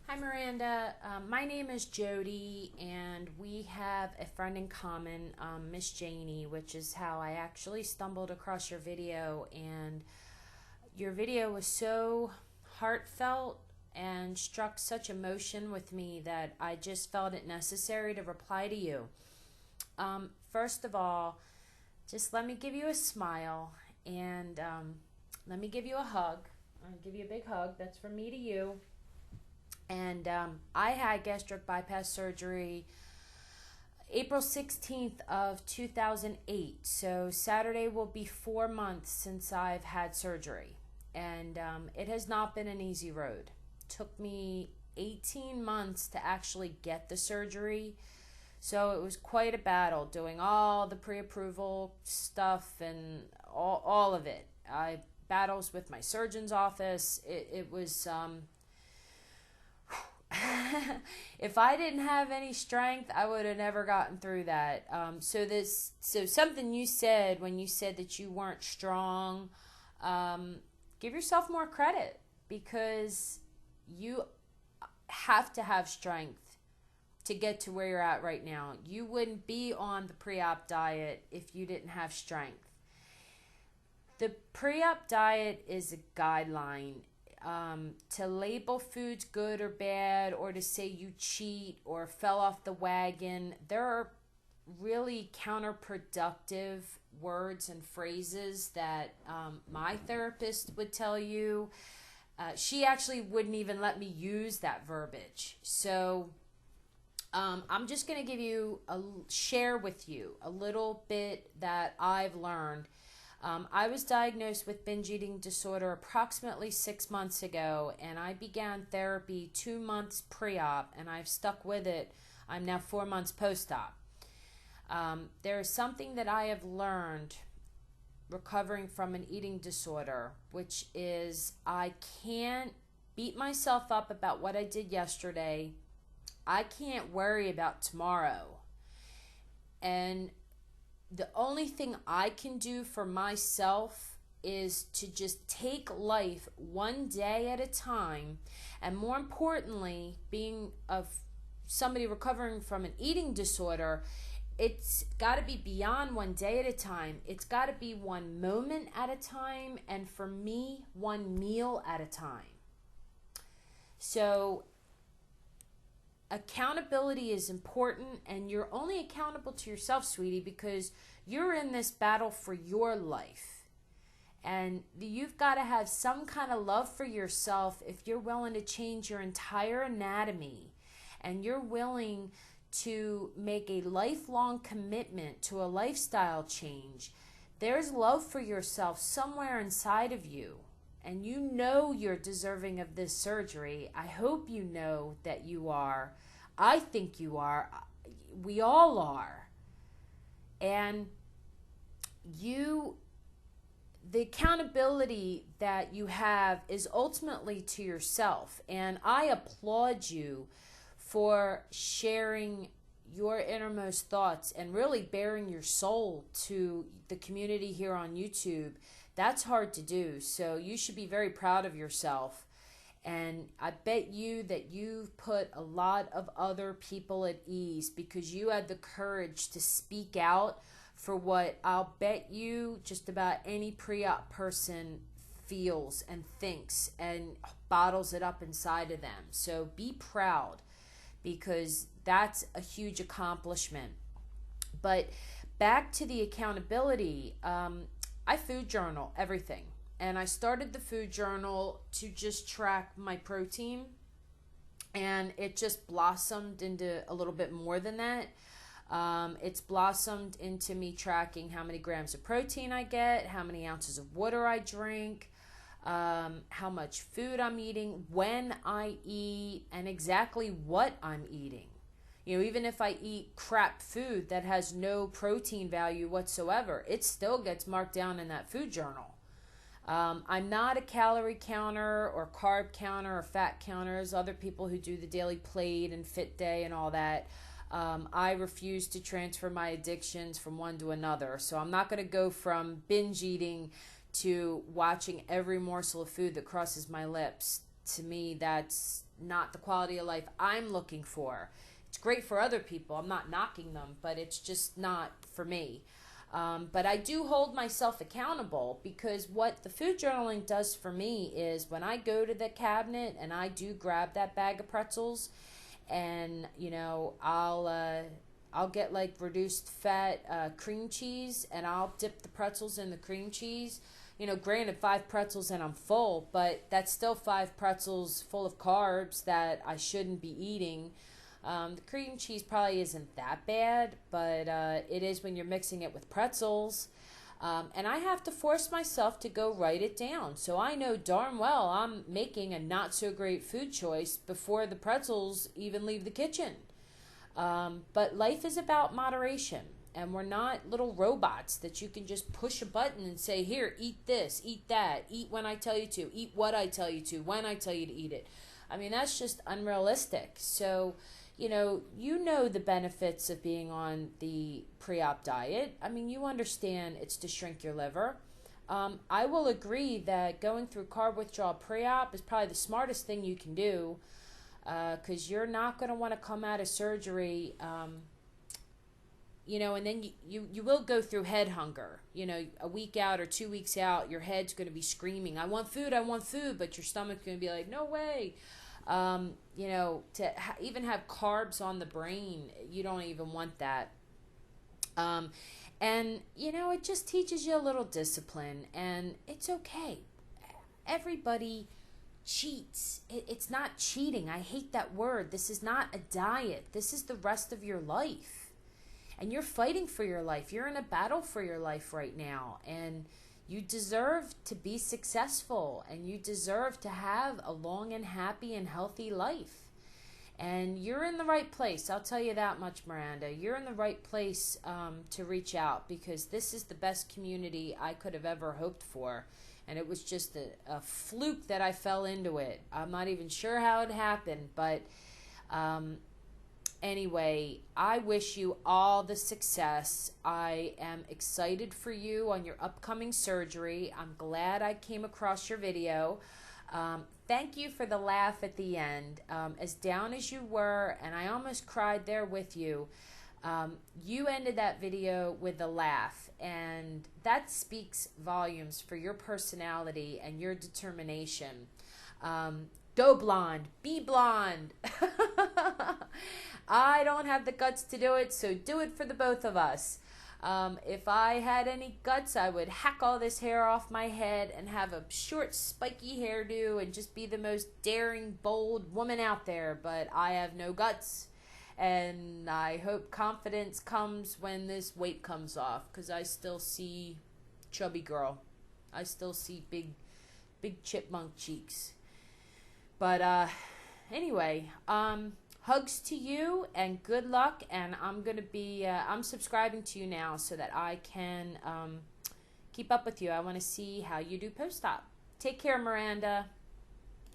Hi Miranda, my name is Jody and we have a friend in common, Miss Janie, which is how I actually stumbled across your video, and your video was so heartfelt and struck such emotion with me that I just felt it necessary to reply to you. First of all, just let me give you a smile and let me give you a hug. I'll give you a big hug. That's from me to you. And I had gastric bypass surgery April 16th of 2008. So Saturday will be 4 months since I've had surgery. And it has not been an easy road. Took me 18 months to actually get the surgery. So it was quite a battle doing all the pre-approval stuff and all of it. I battles with my surgeon's office. It was... if I didn't have any strength, I would have never gotten through that. So something you said when you said that you weren't strong, give yourself more credit, because you have to have strength to get to where you're at right now. You wouldn't be on the pre-op diet if you didn't have strength. The pre-op diet is a guideline. To label foods good or bad, or to say you cheat or fell off the wagon, there are really counterproductive words and phrases that my therapist would tell you. She actually wouldn't even let me use that verbiage. So I'm just going to share with you a little bit that I've learned. I was diagnosed with binge eating disorder approximately 6 months ago, and I began therapy 2 months pre-op, and I've stuck with it. I'm now 4 months post-op. There is something that I have learned recovering from an eating disorder, which is I can't beat myself up about what I did yesterday. I can't worry about tomorrow. And the only thing I can do for myself is to just take life one day at a time. And more importantly, being somebody recovering from an eating disorder, it's got to be beyond one day at a time. It's got to be one moment at a time, and for me, one meal at a time. So accountability is important, and you're only accountable to yourself, sweetie, because you're in this battle for your life. And you've got to have some kind of love for yourself if you're willing to change your entire anatomy and you're willing to make a lifelong commitment to a lifestyle change. There's love for yourself somewhere inside of you, and you know you're deserving of this surgery. I hope you know that you are. I think you are. We all are. And the accountability that you have is ultimately to yourself. And I applaud you for sharing your innermost thoughts and really bearing your soul to the community here on YouTube. That's hard to do. So you should be very proud of yourself. And I bet you that you've put a lot of other people at ease because you had the courage to speak out for what I'll bet you just about any pre-op person feels and thinks and bottles it up inside of them. So be proud, because that's a huge accomplishment. But back to the accountability, I food journal everything. And I started the food journal to just track my protein, and it just blossomed into a little bit more than that. It's blossomed into me tracking how many grams of protein I get, how many ounces of water I drink, how much food I'm eating, when I eat, and exactly what I'm eating. You know, even if I eat crap food that has no protein value whatsoever, it still gets marked down in that food journal. I'm not a calorie counter or carb counter or fat counter as other people who do the daily plate and fit day and all that. I refuse to transfer my addictions from one to another. So I'm not going to go from binge eating to watching every morsel of food that crosses my lips to me, that's not the quality of life I'm looking for. It's great for other people. I'm not knocking them, but it's just not for me. But I do hold myself accountable, because what the food journaling does for me is when I go to the cabinet and I do grab that bag of pretzels, and I'll get like reduced fat cream cheese, and I'll dip the pretzels in the cream cheese. Granted, 5 pretzels and I'm full, but that's still 5 pretzels full of carbs that I shouldn't be eating. The cream cheese probably isn't that bad, but it is when you're mixing it with pretzels. And I have to force myself to go write it down. So I know darn well I'm making a not so great food choice before the pretzels even leave the kitchen. But life is about moderation. And we're not little robots that you can just push a button and say, here, eat this, eat that, eat when I tell you to, eat what I tell you to, when I tell you to eat it. I mean, that's just unrealistic. So, you know the benefits of being on the pre-op diet. I mean, you understand it's to shrink your liver. I will agree that going through carb withdrawal pre-op is probably the smartest thing you can do, because you're not going to want to come out of surgery and then you will go through head hunger. A week out or 2 weeks out, your head's going to be screaming, I want food, but your stomach's going to be like, no way. Even have carbs on the brain, you don't even want that. It just teaches you a little discipline, and it's okay. Everybody cheats. It's not cheating. I hate that word. This is not a diet. This is the rest of your life. And you're fighting for your life. You're in a battle for your life right now. And you deserve to be successful. And you deserve to have a long and happy and healthy life. And you're in the right place. I'll tell you that much, Miranda. You're in the right place to reach out, because this is the best community I could have ever hoped for. And it was just a fluke that I fell into it. I'm not even sure how it happened, but anyway, I wish you all the success. I am excited for you on your upcoming surgery. I'm glad I came across your video. Thank you for the laugh at the end. As down as you were, and I almost cried there with you, you ended that video with a laugh, and that speaks volumes for your personality and your determination. Go blonde, be blonde. I don't have the guts to do it, so do it for the both of us. If I had any guts, I would hack all this hair off my head and have a short, spiky hairdo and just be the most daring, bold woman out there, but I have no guts. And I hope confidence comes when this weight comes off, because I still see chubby girl. I still see big chipmunk cheeks. But anyway, hugs to you and good luck. And I'm going to be, I'm subscribing to you now so that I can keep up with you. I want to see how you do post-op. Take care, Miranda.